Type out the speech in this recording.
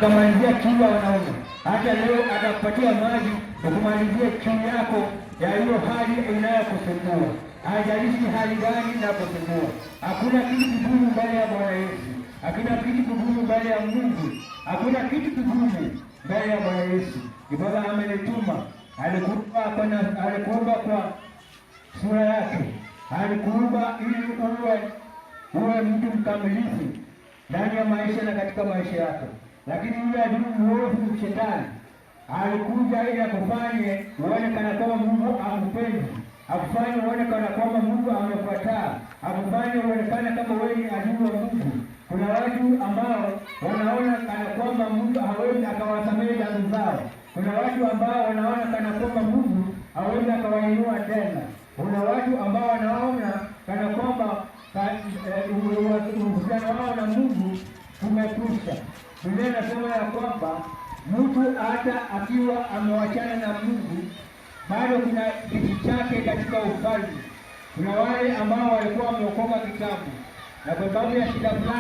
akamalizia kiu ya wanaume. Hata leo atakupatia maji ukumalizia kiu yako ya hiyo hali inayokusumbua. Haijalishi hali gani inakusumbua. Hakuna kitu kigumu mbele ya Bwana Yesu. Hakuna kitu kigumu mbele ya Mungu. Hakuna kitu kigumu mbele ya Bwana Yesu. Baba amenituma, alikuumba kwa sura yake. Alikuumba ili uwe mtu mkamilifu ndani ya maisha na katika maisha yako. Lakini yule adui mwovu Shetani alikuja ili akufanye uone kana kwamba Mungu akupendi, akufanye uone kana kwamba Mungu amekukataa, akufanye uonekane kama wewe ni adui wa Mungu. Kuna watu ambao wanaona kana kwamba Mungu hawezi akawasamehe dhambi zao. Kuna watu ambao wanaona kana kwamba Mungu hawezi akawainua tena. Kuna watu ambao wanaona kana kwamba uhusiano wao na Mungu umekwisha. Biblia inasema ya kwamba mtu hata akiwa amewachana na Mungu bado kuna kiti chake katika ufalme. Kuna wale ambao walikuwa wameokoka kitambo na kwa sababu ya shida fulani